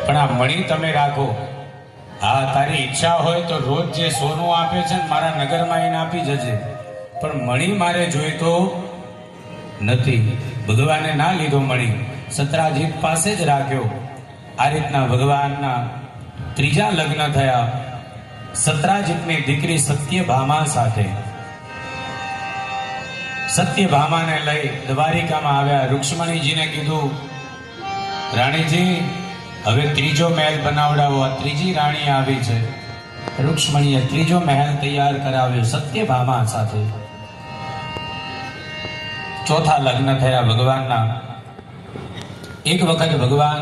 પણ આ મણી તમે રાખો. હા, તારી ઈચ્છા હોય તો રોજ જે સોનું આપે છે ને મારા નગરમાં એને આપી જજે, પણ મણી મારે જોઈતો નથી. ભગવાને ના લીધો મણી, સત્રાજીત પાસે જ રાખ્યો. આ રીતના ભગવાનના ત્રીજા લગ્ન થયા સત્રાજીતની દીકરી સત્યભામા સાથે. સત્યભામાને લઈ દ્વારિકામાં આવ્યા. રૂક્ષ્મણીજીને કીધું, રાણીજી હવે ત્રીજો મહેલ બનાવડાવો. આ ત્રીજી રાણી આવી છે. રૂક્ષ્મણીએ ત્રીજો મહેલ તૈયાર કરાવ્યો સત્યભામા સાથે. ચોથા લગ્ન થયા ભગવાનના. એક વખત ભગવાન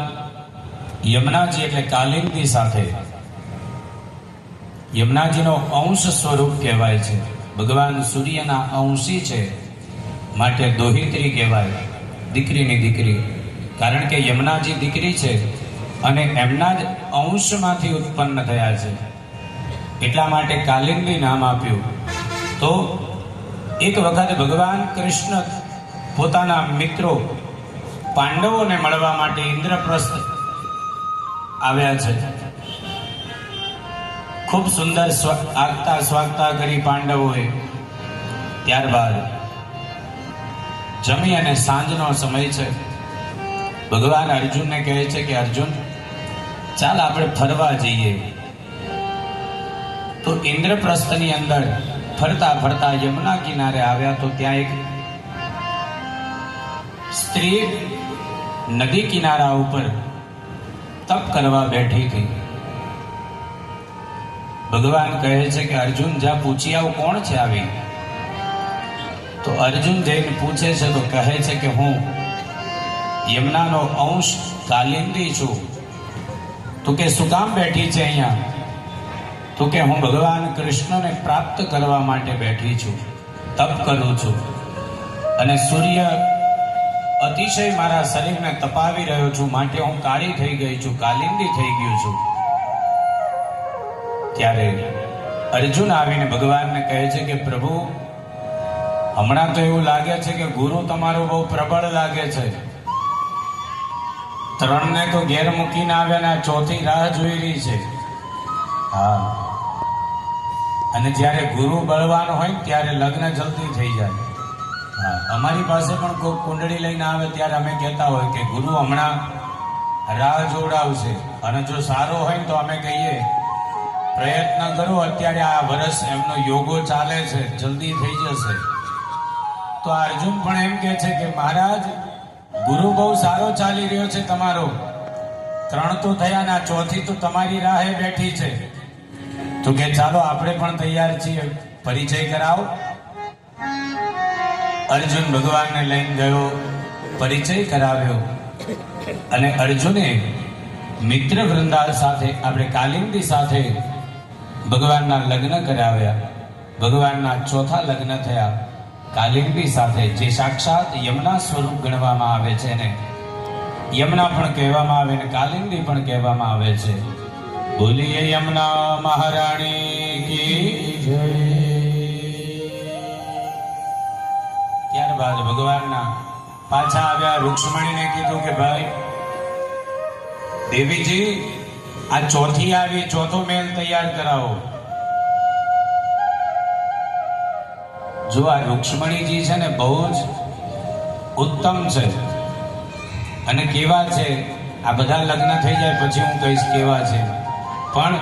યમુનાજી એટલે કાલિંદી સાથે, યમુનાજીનો અંશ સ્વરૂપ કહેવાય છે. ભગવાન સૂર્યના અંશી છે, માટે દોહિત્રી કહેવાય, દીકરીની દીકરી. કારણ કે યમુનાજી દીકરી છે અને એમના જ અંશમાંથી ઉત્પન્ન થયા છે, એટલા માટે કાલિંદી નામ આપ્યું. તો એક વખત ભગવાન કૃષ્ણ પોતાના મિત્રો પાંડવોને મળવા માટે ઇન્દ્રપ્રસ્થ આવ્યા છે. ખૂબ સુંદર આગતા સ્વાગતા કરી પાંડવોએ. ત્યારબાદ જમી અને સાંજનો સમય છે. ભગવાન અર્જુનને કહે છે કે અર્જુન, ચાલ આપણે ફરવા જઈએ. તો ઇન્દ્રપ્રસ્થની અંદર ફરતા ફરતા યમુના કિનારે આવ્યા તો ત્યાં એક સ્ત્રી નદી કિનારા ઉપર તપ કરવા બેઠી હતી. ભગવાન કહે છે કે અર્જુન, જા પૂછી આવ, કોણ છે આવી? તો અર્જુન જઈને પૂછે છે તો કહે છે કે હું યમુનાનો અંશ કાલિંદી છું. તો કે શું કામ બેઠી છે અહીંયા? તો કે હું ભગવાન કૃષ્ણને પ્રાપ્ત કરવા માટે બેઠી છું, તપ કરું છું, અને સૂર્ય અતિશય મારા શરીરને તપાવી રહ્યો છું, માટે હું કાળી થઈ ગઈ છું, કાલિંદી થઈ ગયું છું. ત્યારે અર્જુન આવીને ભગવાનને કહે છે કે પ્રભુ, હમણાં તો એવું લાગે છે કે ગુરુ તમારો બહુ પ્રબળ લાગે છે. ત્રણને તો ઘેર મૂકીને આવ્યા ને ચોથી રાહ જોઈ રહી છે. હા, અને જ્યારે ગુરુ બળવાન હોય ત્યારે લગ્ન જલ્દી થઈ જાય. હા, અમારી પાસે પણ કોઈ કુંડળી લઈને આવે ત્યારે અમે કહેતા હોય કે ગુરુ હમણાં રાહ જોડાવશે, અને જો સારો હોય તો અમે કહીએ પ્રયત્ન કરો, અત્યારે આ વર્ષ એમનો યોગો ચાલે છે, જલ્દી થઈ જશે. તો અર્જુન પણ એમ કહે છે કે મહારાજ, ગુરુ બહુ સારો ચાલી રહ્યો છે તમારો, ત્રણ તો થયા ને ચોથી તો તમારી રાહે બેઠી છે. તો કે ચાલો આપણે પણ તૈયાર છીએ, પરિચય કરાવો. અર્જુન ભગવાનને લઈને ગયો, પરિચય કરાવ્યો, અને અર્જુને મિત્ર વૃંદાલ સાથે, આપણે કાલિંદી સાથે ભગવાનના લગ્ન કરાવ્યા. ભગવાનના ચોથા લગ્ન થયા કાલિંદી સાથે, જે સાક્ષાત યમુના સ્વરૂપ ગણવામાં આવે છે. ને યમુના પણ કહેવામાં આવે ને કાલિંદી પણ કહેવામાં આવે છે. બોલીએ યમુના મહારાણી કી જય. ત્યારબાદ ભગવાનના પાછા આવ્યા. રૂક્ષ્મણીને કીધું કે ભાઈ દેવીજી, આ ચોથી આવી, ચોથો મહેલ તૈયાર કરાવો. જો આ રૂક્ષ્મણીજી છે ને બહુ જ ઉત્તમ છે, અને કેવા છે, આ બધા લગ્ન થઈ જાય પછી હું કહીશ કેવા છે. પણ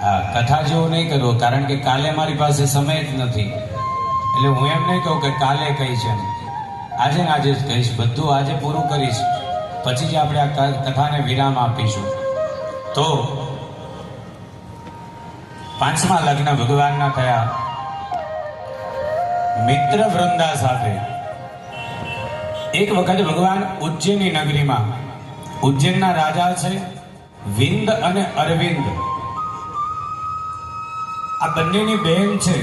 હા, કથા જેવું નહીં કરવો, કારણ કે કાલે મારી પાસે સમય જ નથી. એટલે હું એમ નહીં કહું કે કાલે કહીશ, એમ આજે ને આજે જ કહીશ. બધું આજે પૂરું કરીશ, પછી જ આપણે આ કથાને વિરામ આપીશું. તો પાંચમા લગ્ન ભગવાનના થયા મિત્ર વૃંદા સાથે. એક વખત ભગવાન ઉજ્જૈનની નગરીમાં, ઉજ્જૈનના રાજા છે વિંદ અને અરવિંદ, આ બંનેની બહેન છે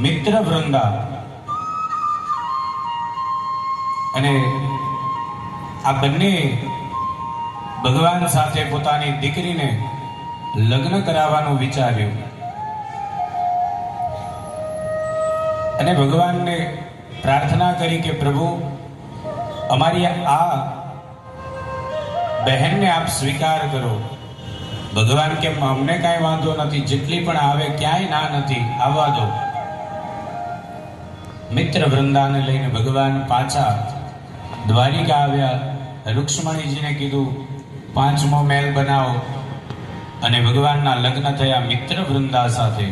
મિત્ર વૃંદા. અને આ બંને ભગવાન સાથે પોતાની દીકરીને લગ્ન કરાવવાનું વિચાર્યું, અને ભગવાનને પ્રાર્થના કરી કે પ્રભુ, અમારી આ બહેનને આપ સ્વીકાર કરો. ભગવાન કે અમને કાંઈ વાંધો નથી, જેટલી પણ આવે ક્યાંય ના નથી, આવવા દો. મિત્ર વૃંદાને લઈને ભગવાન પાછા દ્વારિકા આવ્યા. રૂક્ષ્મણીજીને કીધું 5મો મહેલ બનાવો, અને ભગવાનના લગ્ન થયા મિત્ર વૃંદા સાથે.